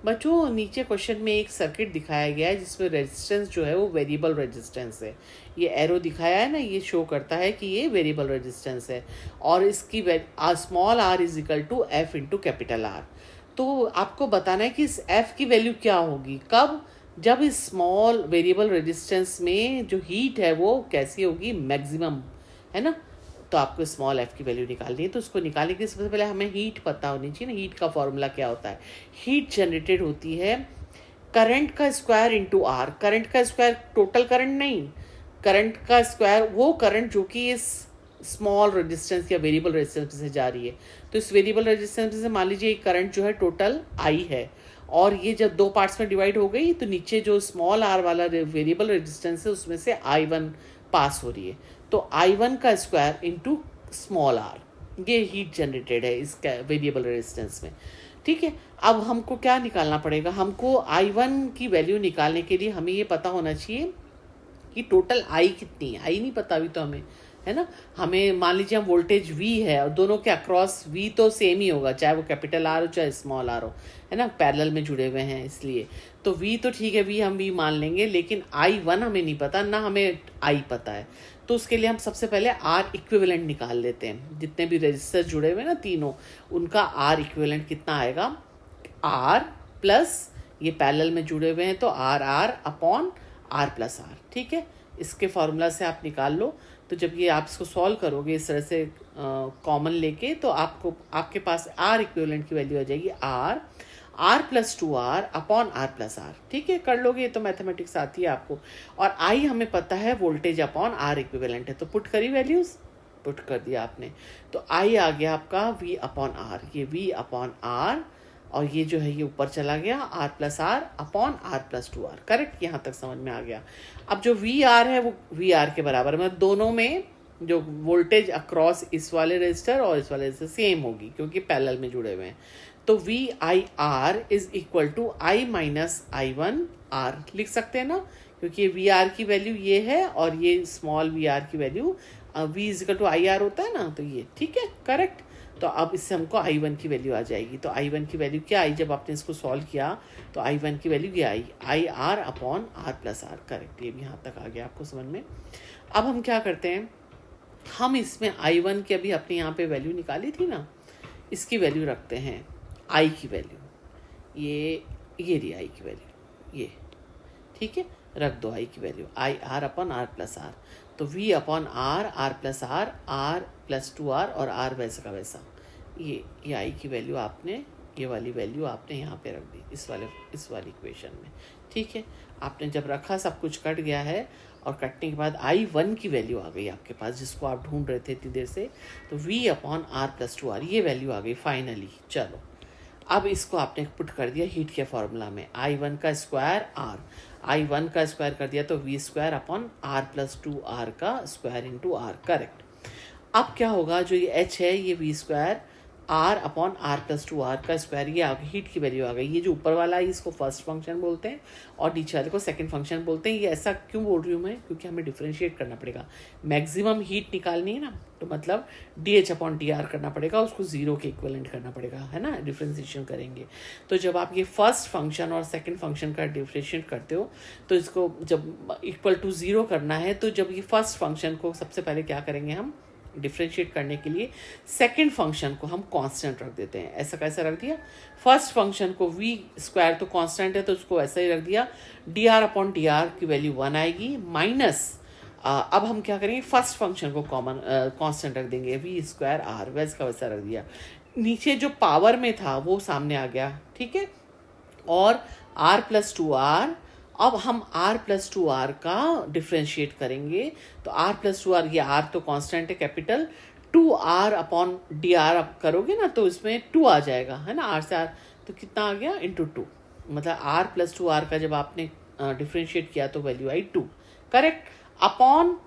बच्चों नीचे क्वेश्चन में एक सर्किट दिखाया गया है जिसमें रेजिस्टेंस जो है वो वेरिएबल रेजिस्टेंस है। ये एरो दिखाया है ना, ये शो करता है कि ये वेरिएबल रेजिस्टेंस है और इसकी small R is equal to F into capital R. तो आपको बताना है कि इस एफ की वैल्यू क्या होगी, कब, जब इस स्मॉल वेरिएबल रेजिस्टेंस में जो हीट है वो कैसी होगी, मैक्सिमम, है ना। तो आपको स्मॉल एफ की वैल्यू निकालनी है। तो उसको निकालने के लिए सबसे पहले हमें हीट पता होनी चाहिए ना। हीट का फॉर्मूला क्या होता है, हीट जनरेटेड होती है करंट का स्क्वायर इंटू आर। करंट का स्क्वायर टोटल करंट नहीं, करंट का स्क्वायर वो करंट जो कि इस स्मॉल रेजिस्टेंस या वेरिएबल रेजिस्टेंस से जा रही है। तो इस वेरिएबल रेजिस्टेंस से मान लीजिए करंट जो है टोटल आई है और ये जब दो पार्ट्स में डिवाइड हो गई तो नीचे जो स्मॉल आर वाला वेरिएबल रेजिस्टेंस है उसमें से I1 पास हो रही है। तो I1 का स्क्वायर इंटू स्मॉल आर, ये हीट जनरेटेड है इस वेरिएबल रेजिस्टेंस में। ठीक है, अब हमको क्या निकालना पड़ेगा, हमको I1 की वैल्यू निकालने के लिए हमें ये पता होना चाहिए कि टोटल I कितनी है। I नहीं पता अभी तो हमें, है ना। हमें मान लीजिए हम वोल्टेज V है और दोनों के अक्रॉस V तो सेम ही होगा, चाहे वो कैपिटल आर हो चाहे स्मॉल आर हो, है ना, पैरेलल में जुड़े हुए हैं इसलिए। तो V तो ठीक है, V हम V मान लेंगे, लेकिन I1 हमें नहीं पता ना, हमें I पता है। तो उसके लिए हम सबसे पहले R इक्विवेलेंट निकाल लेते हैं। जितने भी रजिस्टर जुड़े हुए हैं ना तीनों, उनका R इक्विवेलेंट कितना आएगा, R प्लस ये पैरेलल में जुड़े हुए हैं तो R upon R plus R। ठीक है, इसके फॉर्मूला से आप निकाल लो। तो जब ये आप इसको सॉल्व करोगे इस तरह से कॉमन लेके, तो आपके पास R इक्विवेलेंट की वैल्यू आ जाएगी R plus 2R upon R plus R। ठीक है, कर लोगे, ये तो मैथमेटिक्स आती है आपको। और I हमें पता है वोल्टेज अपॉन R इक्विवेलेंट है, तो पुट करी वैल्यूज, पुट कर दिया आपने। तो I आ गया आपका V अपॉन R, ये V अपॉन R और ये जो है ये ऊपर चला गया R plus R upon R plus 2R। Correct, यहाँ तक समझ में आ गया। अब जो VR है वो VR के बराबर, मतलब दोनों में जो वोल्टेज अक्रॉस इस वाले रजिस्टर और इस वाले रजिस्टर सेम होगी क्योंकि पैरेलल में जुड़े हुए हैं। तो VIR is equal to I minus I1 R लिख सकते हैं ना, क्योंकि ये VR की वैल्यू ये है और ये स्मॉल VR की value V is equal to IR होता है ना, तो ये ठीक है, करेक्ट। तो अब इससे हमको I1 की वैल्यू आ जाएगी। तो I1 की वैल्यू क्या आई, जब आपने इसको सॉल्व किया तो I1 की वैल्यू ये आई IR upon R plus R। Correct, ये भी यहाँ तक आ गया आपको समझ में। अब हम क्या करते हैं, हम इसमें I1 की अभी अपने यहाँ पे वैल्यू निकाली थी ना, इसकी वैल्यू रखते हैं, I की वैल्यू, ये रही I की वैल्यू, ये ठीक है, रख दो I की value IR upon R plus R। तो V upon R plus R plus 2R और R वैसा का वैसा, ये I की वैल्यू आपने, ये वाली वैल्यू आपने यहाँ पे रख दी इस वाली इक्वेशन में। ठीक है, आपने जब रखा सब कुछ कट गया है और कटने के बाद I1 की वैल्यू आ गई आपके पास, जिसको आप ढूंढ रहे थे इतनी देर से। तो V upon R plus 2R, ये वैल्यू आ गई फाइनली। चलो अब इसको आपने पुट कर दिया हीट के फॉर्मूला में, I1 का स्क्वायर R, I1 का स्क्वायर कर दिया तो V square upon R plus 2R का स्क्वायर इंटू R। करेक्ट। अब क्या होगा, जो ये H है ये V square R upon R plus 2R का स्क्वायर, ये आ गई हीट की वैल्यू आ गई। ये जो ऊपर वाला है इसको फर्स्ट फंक्शन बोलते हैं और नीचे वाले को सेकंड फंक्शन बोलते हैं। ये ऐसा क्यों बोल रही हूँ मैं, क्योंकि हमें डिफरेंशिएट करना पड़ेगा, मैक्सिमम हीट निकालनी है ना, तो मतलब DH अपॉन DR करना पड़ेगा, उसको जीरो के इक्वलेंट करना पड़ेगा, है ना, डिफ्रेंशिएशन करेंगे। तो जब आप ये फर्स्ट फंक्शन और सेकंड फंक्शन का डिफ्रेंशिएट करते हो तो इसको जब इक्वल टू जीरो करना है, तो जब ये फर्स्ट फंक्शन को सबसे पहले क्या करेंगे, हम डिफ्रेंशिएट करने के लिए सेकंड फंक्शन को हम कांस्टेंट रख देते हैं। ऐसा कैसे रख दिया, फर्स्ट फंक्शन को V स्क्वायर तो कांस्टेंट है तो उसको ऐसा ही रख दिया, DR अपॉन DR की वैल्यू 1 आएगी माइनस, अब हम क्या करेंगे, फर्स्ट फंक्शन को कॉमन कांस्टेंट रख देंगे, V स्क्वायर R वैसा का वैसा रख दिया। नीचे जो पावर में था वो सामने आ गया, ठीक है, और R प्लस 2R, अब हम R प्लस 2R का डिफ्रेंशिएट करेंगे। तो R प्लस 2R, ये R तो कांस्टेंट है कैपिटल, 2R अपॉन DR आप करोगे ना तो इसमें 2 आ जाएगा, है ना, R से R तो कितना आ गया इंटू 2, मतलब R प्लस 2R का जब आपने डिफ्रेंशिएट किया तो वैल्यू आई 2। करेक्ट, अपॉन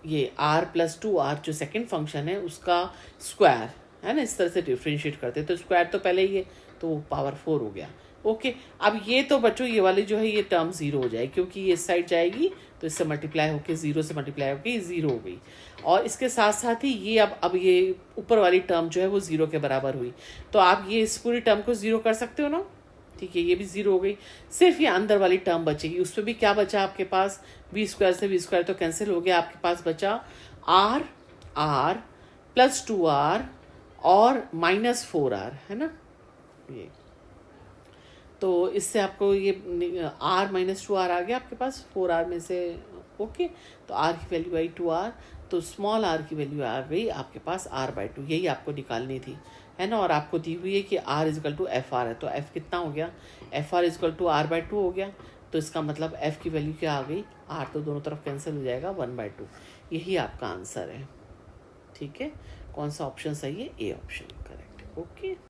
ये R प्लस 2R जो सेकेंड फंक्शन है उसका स्क्वायर, है ना, इस तरह से डिफ्रेंशिएट करते हैं। तो स्क्वायर तो पहले ही है तो वो पावर 4 हो गया। ओके, अब ये तो बच्चों ये वाली जो है ये टर्म जीरो हो जाएगी, क्योंकि ये इस साइड जाएगी तो इससे मल्टीप्लाई होके जीरो से मल्टीप्लाई होके ये जीरो हो गई। और इसके साथ साथ ही ये अब ये ऊपर वाली टर्म जो है वो जीरो के बराबर हुई। तो आप ये इस पूरी टर्म को जीरो कर सकते हो ना, ठीक है, ये भी 0 हो गई। सिर्फ ये अंदर वाली टर्म बचेगी, उस पर भी क्या बचा आपके पास, बी स्क्वायर से बी स्क्वायर तो कैंसिल हो गया, आपके पास बचा आर आर प्लस 2r और -4r, है ना। ये तो इससे आपको ये r -2r आ गया आपके पास 4r में से। ओके, तो r की वैल्यू आई 2r, तो स्मॉल r की वैल्यू आ गई आपके पास r/2, यही आपको निकालनी थी, है ना। और आपको दी हुई है कि r = FR है, तो f कितना हो गया, FR = r/2 हो गया। तो इसका मतलब f की वैल्यू क्या आ गई, r तो दोनों तरफ कैंसिल हो जाएगा, 1/2। यही आपका आंसर है। ठीक है, कौन सा ऑप्शन सही है, ए ऑप्शन करेक्ट। ओके।